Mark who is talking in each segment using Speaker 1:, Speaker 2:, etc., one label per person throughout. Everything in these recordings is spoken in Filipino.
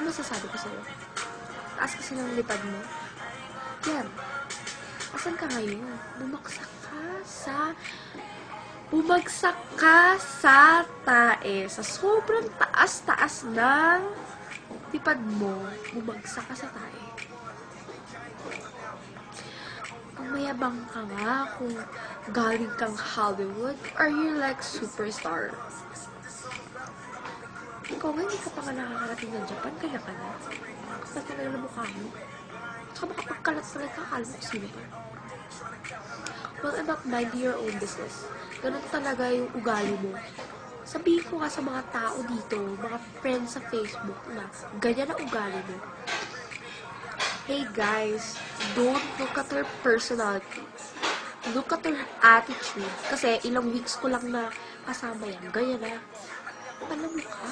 Speaker 1: masasabi ko sa'yo? Taas kasi ng lipad mo. Yan. Asan ka ngayon? Bumagsak ka sa tae. Sa sobrang taas-taas ng lipad mo, bumagsak ka sa tae. Kung mayabang ka nga, kung galing kang Hollywood, are you like superstar? Ikaw nga, hindi ka pa nga nakakarating ng Japan, kaya ka na. Kapag talaga na mukha mo. Tsaka makapagkalat-kalat ka, akala mo kung sino ba? Well, about mind your own business. Ganun talaga yung ugali mo. Sabihin ko nga sa mga tao dito, mga friends sa Facebook na ganyan ang ugali mo. Hey guys, don't look at her personality. Look at her attitude. Kasi ilang weeks ko lang na kasama yan. Ganyan na. Alam mo ka?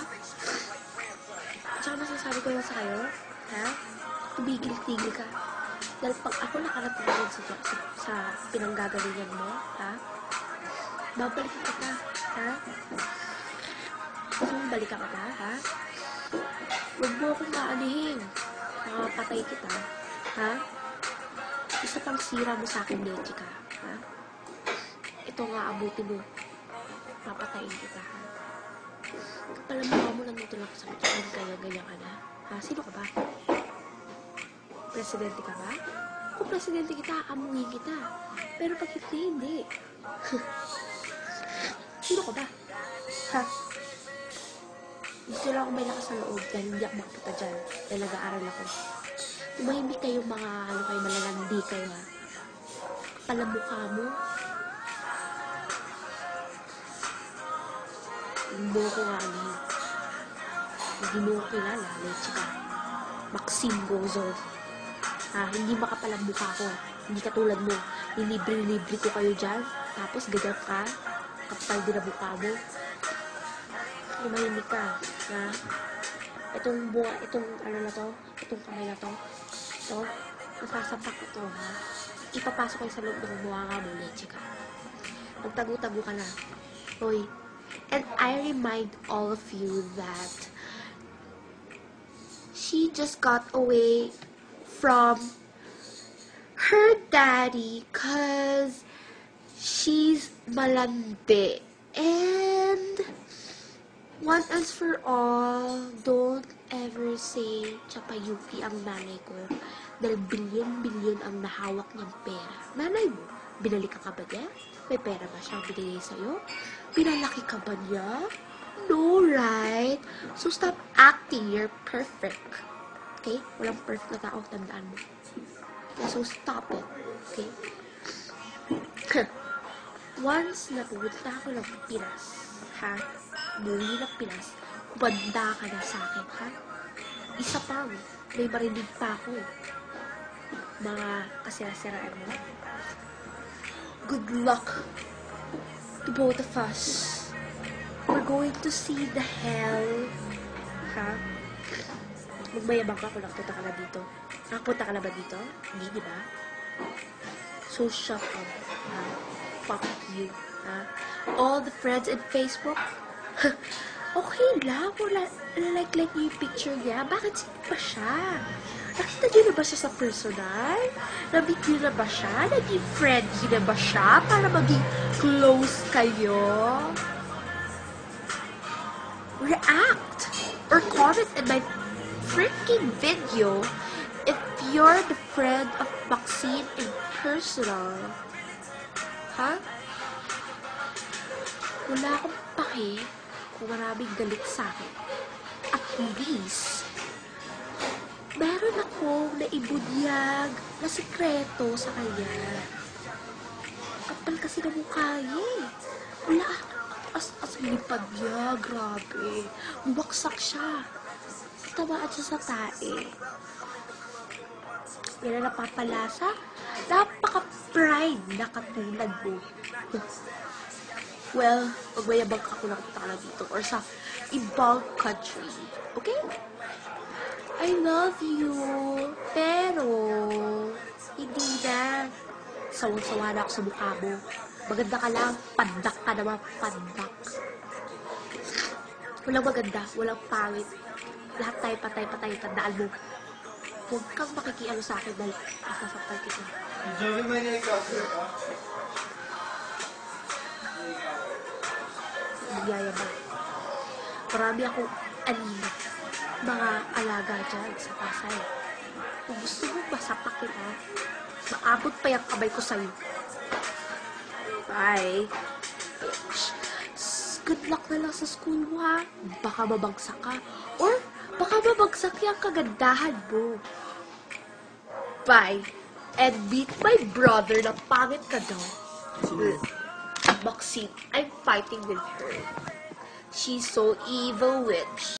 Speaker 1: Tsaka masasabi ko lang sa kayo, ha? Tumigil-tigil ka. Dahil pag ako nakarating sa pinanggagalingan mo, ha? Babalikan kita, ha? Gusto mong balikan ka ba, ha? Huwag mo akong maalihin. Makapatay kita, ha? Isa pang sira mo sa akin, Lechi ka, ha? Ito nga, abuti mo. Papatayin kita, ha? Alam mo nandito lang sa kitchen, kaya ganyan ka na. Ha? Sino ka ba? Presidente ka ba? Kung presidente kita, amuhin kita. Pero pag hindi. Sino ka ba? Ha? Gusto lang ako may lakas sa loob dahil hindi ako makapunta dyan. Dahil nag-aaral ako. Tumahimik kayong mga kayo malalandi kayo, ha? Kapal mukha mo. Hindi ko nga alihin. Hindi mo ko kilala, Lechi ka. Maxine Gozon. Hindi makapal ang mukha ko. Hindi katulad mo. Nilibre-libre ko kayo dyan. Tapos ganyan ka. Kapal din ang mukha mo. Tumahimik ka. Itong ano na to, itong kamay na to, ito, nasasapak ko to, ha? Ipapasok kayo sa loob ng buwanga mo, Lechi ka. Magtago-tago ka na. Hoy. And I remind all of you that she just got away from her daddy cause she's malandi. And once and for all, don't ever say Chapayuki ang nanay ko dahil bilyon-bilyon ang nahawak niyang pera. Nanay mo, binalik ka ba niya? May pera ba siyang binigay sa'yo? Pinalaki ka ba niya? No, right? So stop acting, you're perfect. Okay? Walang perfect na tao, tandaan mo. So stop it. Okay? Once na pumunta ako ng Pinas, ha? Muli ng Pinas, kumanda ka na sa akin, ha? Isa pang, may marinig pa ako. Mga kasira-siraan mo. Good luck to both of us. We're going to see the hell. Ha? Magmayabang ka kung nakapunta ka na dito. Nakapunta ka na ba dito? Hindi, di ba? So shut up. Ha? Fuck you. Ha? All the friends in Facebook. Okay lang. Wala like yung picture niya. Bakit sino pa siya? Nakita niyo na ba siya sa personal? Na-meet niyo na ba siya? Naging friend niyo na ba siya? Para maging close kayo? React or comment in my freaking video if you're the friend of Maxine in personal. Ha? Wala akong pake kung maraming galit sa akin. At least, meron akong naibunyag na sekreto sa kanya. Kapal kasi na mukha niya eh. Wala as lipad niya. Grabe. Bumagsak siya. Tamaan siya sa tae. Yan na napapalasa. Napaka-pride na katulad mo. Well, magmayabang ka kung nakita ka na dito or sa ibang country. Okay? I love you. Pero, hindi na. Sawang-sawa na ako sa mukha mo. Maganda ka lang, pandak ka naman, pandak. Walang maganda, walang pangit. Lahat tayo patay-patay, tandaan mo. Huwag kang makikiano sa akin dahil masasaktan kita.
Speaker 2: Joey, may naikasir ka?
Speaker 1: Nagyayabang. Marami akong anino. Mga alaga dyan sa Pasay. Kung gusto mo masapak kita, maabot pa yung kamay ko sa'yo. Bye. Good luck na lang sa school mo, ha? Baka mabagsak ka. Or, baka mabagsak yung kagandahan mo. Bye. And meet my brother na pangit ka daw. Maxine, I'm fighting with her. She's so evil witch.